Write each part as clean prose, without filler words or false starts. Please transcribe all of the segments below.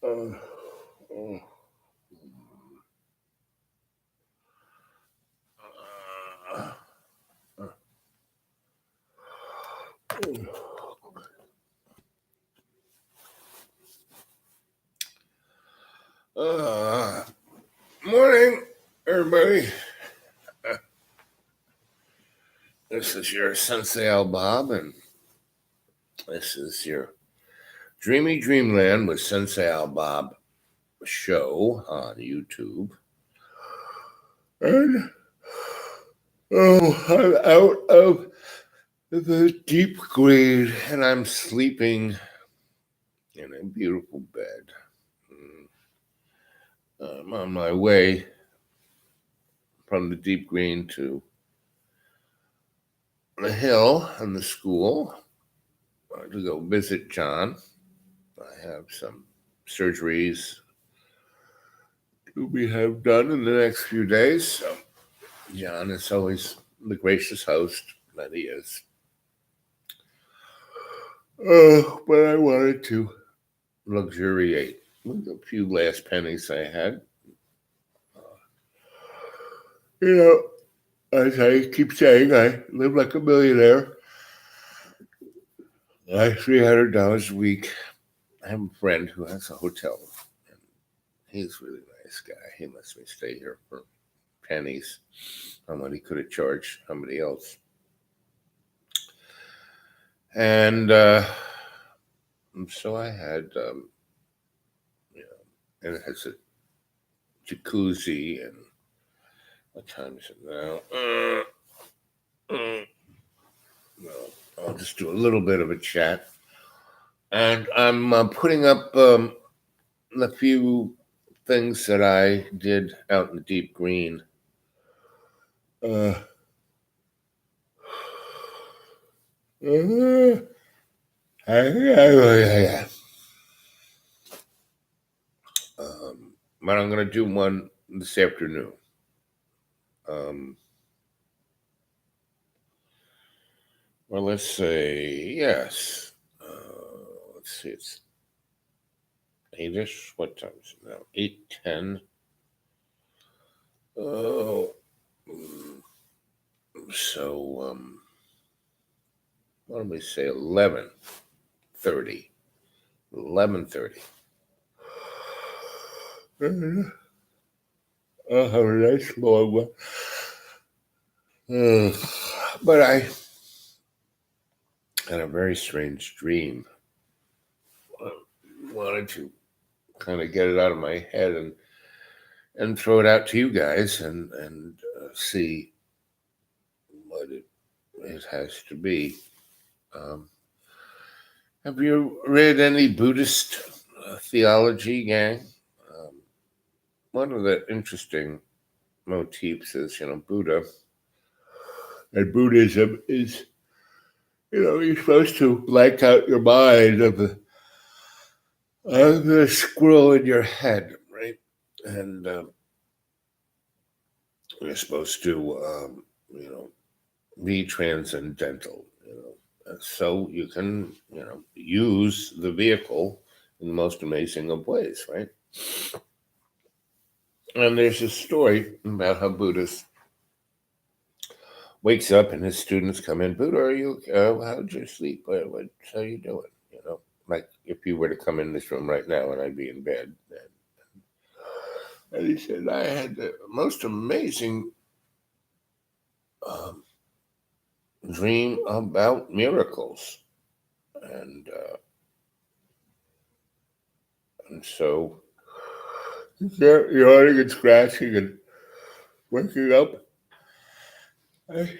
Uh, uh, uh, Morning, everybody. This is your Sensei Al Bob, and this is your Dreamy Dreamland with Sensei Al Bob show on YouTube. And I'm out of the deep green, and I'm sleeping in a beautiful bed. I'm on my way from the deep green to the hill and the school to go visit John. I have some surgeries to have done in the next few days. So John is always the gracious host that he is. But I wanted to luxuriate with a few last pennies I had. As I keep saying, I live like a millionaire. I have $300 a week. I have a friend who has a hotel. And he's a really nice guy. He lets me stay here for pennies on what he could have charged somebody else. And so I had, and it has a jacuzzi. And what time is it now? Well, I'll just do a little bit of a chat. And I'm putting up a few things that I did out in the deep green. But I'm going to do one this afternoon. Well, let's say, yes. Let's see, it's 8-ish. What time is it now? 8:10. Oh, so, what do we say? 11:30. 11:30. I'll have a nice long one. But I had a very strange dream. I wanted to kind of get it out of my head and throw it out to you guys and see what it has to be. Have you read any Buddhist theology, gang? One of the interesting motifs is, Buddha and Buddhism is, you're supposed to blank out your mind of the squirrel in your head, right? And you're supposed to, be transcendental, so you can, use the vehicle in the most amazing of ways, right? And there's a story about how Buddha wakes up and his students come in. Buddha, are you? How'd you sleep? How you doing? Like if you were to come in this room right now and I'd be in bed. And he said, I had the most amazing dream about miracles, and so you're yawning and scratching and waking up.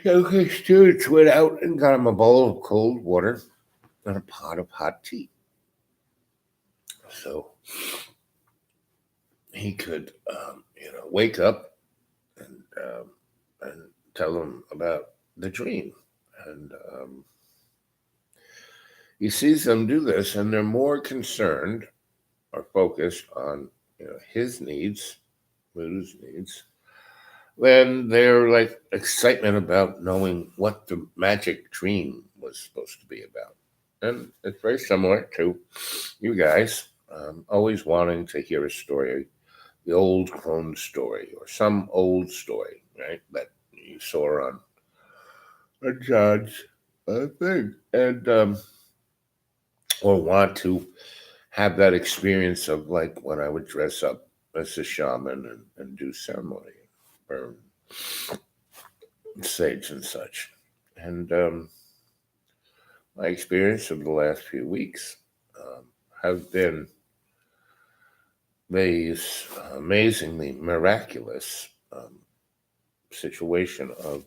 So his students went out and got him a bowl of cold water and a pot of hot tea, so he could, wake up and tell them about the dream. And he sees them do this, and they're more concerned or focused on his needs, Buddha's needs, than their like excitement about knowing what the magic dream was supposed to be about. And it's very similar to you guys. always wanting to hear a story, the old clone story or some old story, right? That you saw on a John's thing, and or want to have that experience of like when I would dress up as a shaman and do ceremony, burn sage and such. And my experience of the last few weeks have been these amazingly miraculous situation of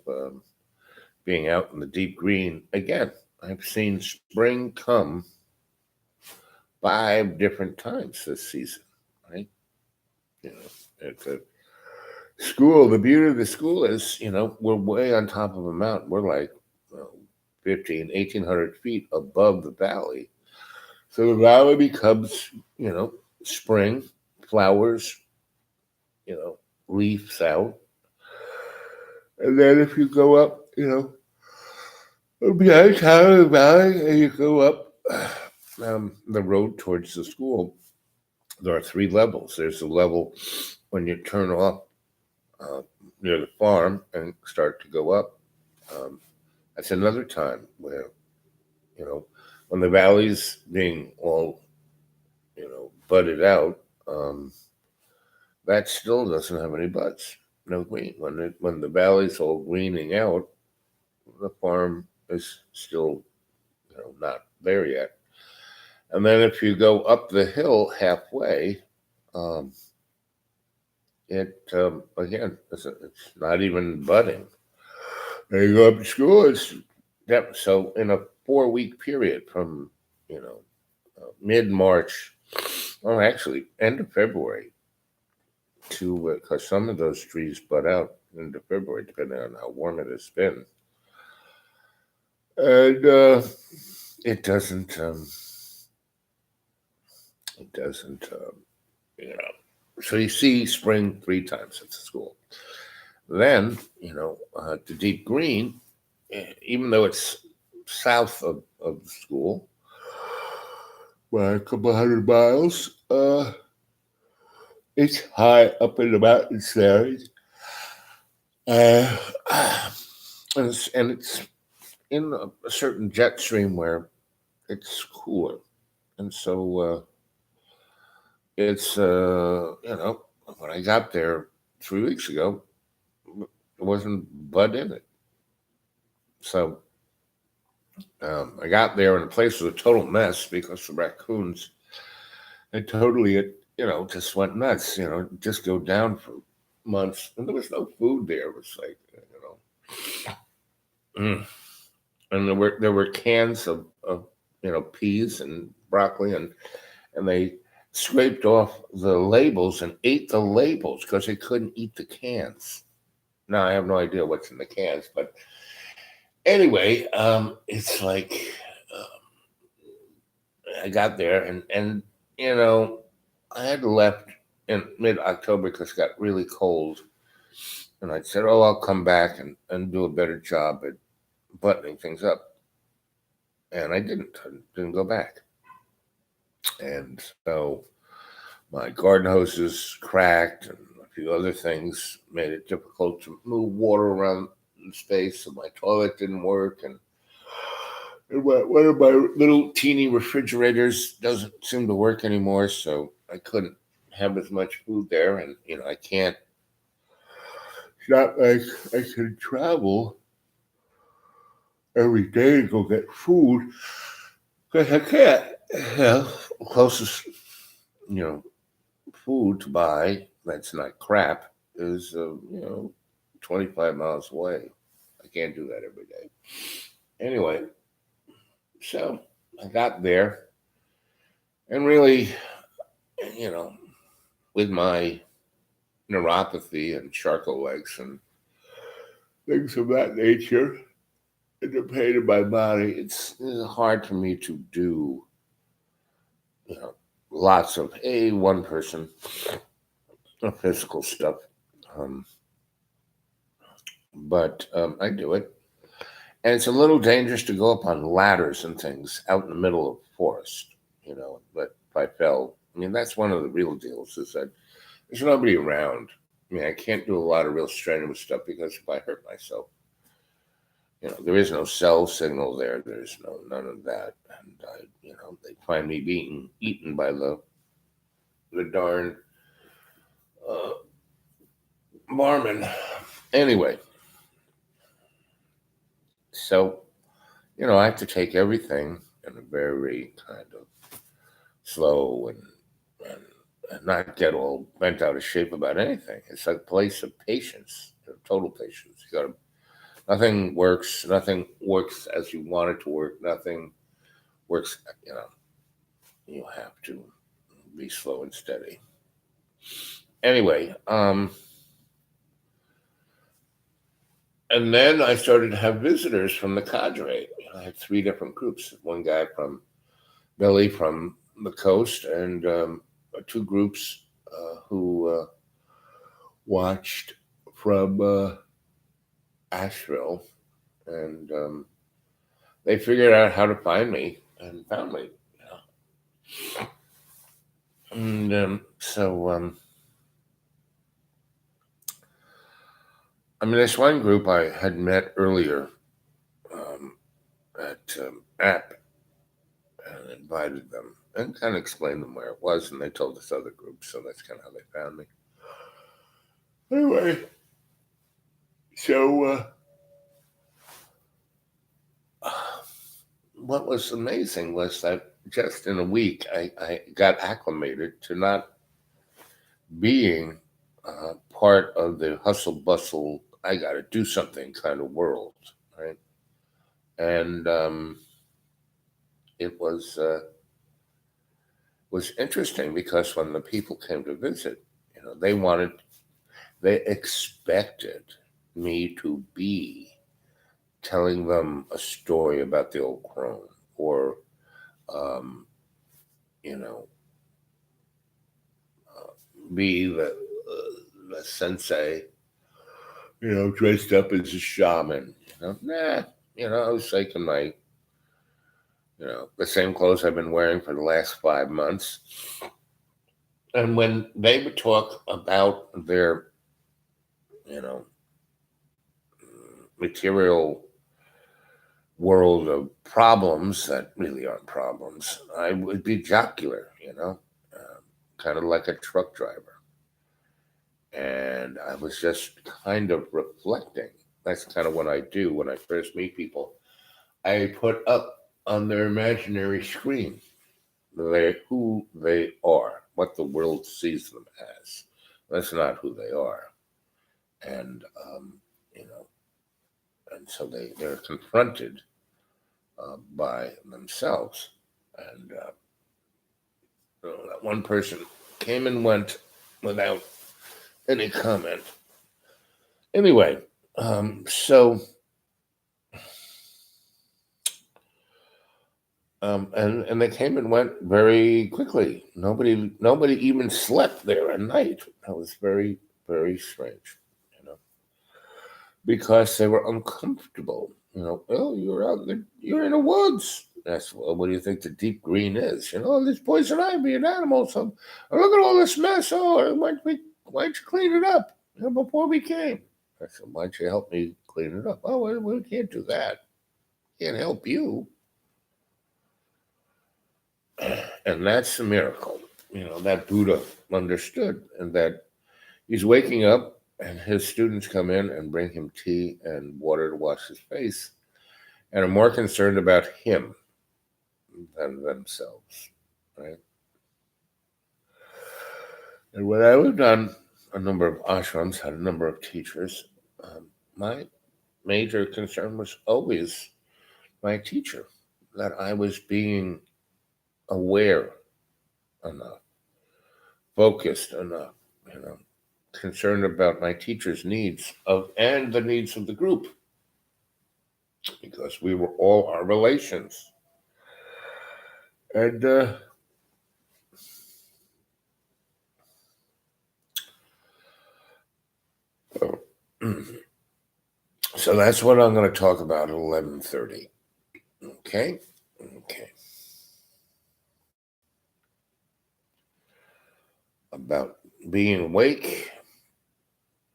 being out in the deep green. Again, I've seen spring come 5 different times this season, right? You know, at the school, the beauty of the school is, we're way on top of a mountain. We're like 15, 1,800 feet above the valley. So the valley becomes, spring, flowers, leaves out. And then if you go up, behind top of the valley and you go up the road towards the school, there are 3 levels. There's a level when you turn off near the farm and start to go up. That's another time where, when the valley's being all, budded out, that still doesn't have any buds, no green. When the valley's all greening out, the farm is still, not there yet. And then if you go up the hill halfway, um, it again, it's not even budding. And you go up to school, so in a 4-week period from mid March, or actually end of February to because some of those trees bud out into February, depending on how warm it has been, and it doesn't. It doesn't. So you see spring 3 times at the school. Then the deep green, even though it's south of the school by a couple 100 miles, it's high up in the mountains there. Uh, and it's in a certain jet stream where it's cooler. And so it's, when I got there 3 weeks ago, there wasn't bud in it. So I got there and the place was a total mess because the raccoons had totally, just went nuts, just go down for months. And there was no food there. It was like, and there were cans of peas and broccoli and they scraped off the labels and ate the labels because they couldn't eat the cans. Now I have no idea what's in the cans, but anyway, it's like I got there and I had left in mid-October because it got really cold, and I said, "Oh, I'll come back and do a better job at buttoning things up," and I didn't go back, and so my garden hoses cracked and a few other things made it difficult to move water around the space, so my toilet didn't work, and one of my little teeny refrigerators doesn't seem to work anymore, so I couldn't have as much food there, and I can't. It's not like I can travel every day to go get food because I can't. Closest food to buy that's not crap is 25 miles away. I can't do that every day. Anyway, so I got there and really, with my neuropathy and charcoal legs and things of that nature, and the pain in my body, it's hard for me to do, lots of one person physical stuff. Um, but I do it. And it's a little dangerous to go up on ladders and things out in the middle of the forest, but if I fell I mean, that's one of the real deals is that there's nobody around. I mean, I can't do a lot of real strenuous stuff because if I hurt myself, there is no cell signal there. There's none of that, and they find me being eaten by the darn uh, barman. Anyway, so I have to take everything in a very kind of slow and, and not get all bent out of shape about anything. It's a place of patience, total patience. Nothing works. Nothing works as you want it to work. Nothing works. You have to be slow and steady. Anyway, and then I started to have visitors from the cadre. I had 3 different groups. One guy from Billy from the coast, and 2 groups who watched from Asheville, and they figured out how to find me and found me. And so, I mean, this one group I had met earlier at App and invited them and kind of explained them where it was, and they told this other group, so that's kind of how they found me. Anyway, so what was amazing was that just in a week, I got acclimated to not being part of the hustle bustle, I got to do something kind of world, right? And it was interesting because when the people came to visit, they expected me to be telling them a story about the old crone, or um, you know, be the sensei, dressed up as a shaman. Nah, I was taking my, the same clothes I've been wearing for the last 5 months. And when they would talk about their, material world of problems that really aren't problems, I would be jocular, kind of like a truck driver. And I was just kind of reflecting. That's kind of what I do when I first meet people. I put up on their imaginary screen who they are, what the world sees them as. That's not who they are. And, and so they're confronted by themselves. And that one person came and went without any comment. Anyway, so and they came and went very quickly. Nobody even slept there at night. That was very, very strange, because they were uncomfortable. Oh, you're out there, you're in the woods. That's, well, what do you think the deep green is? There's poison ivy and animals. So, look at all this mess. Oh, why don't you clean it up before we came? I said, why don't you help me clean it up? Oh, we can't do that. Can't help you. And that's a miracle, that Buddha understood, and that he's waking up and his students come in and bring him tea and water to wash his face and are more concerned about him than themselves, right? And when I lived on a number of ashrams, had a number of teachers, my major concern was always my teacher, that I was being aware enough, focused enough, concerned about my teacher's needs and the needs of the group, because we were all our relations. And so that's what I'm going to talk about at 11:30. Okay. about being awake,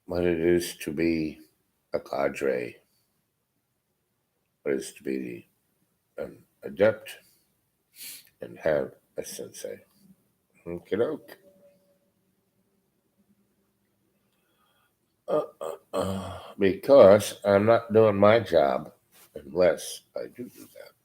what it is to be a cadre, what it is to be an adept, and have a sensei. Okie doke. Because I'm not doing my job unless I do that.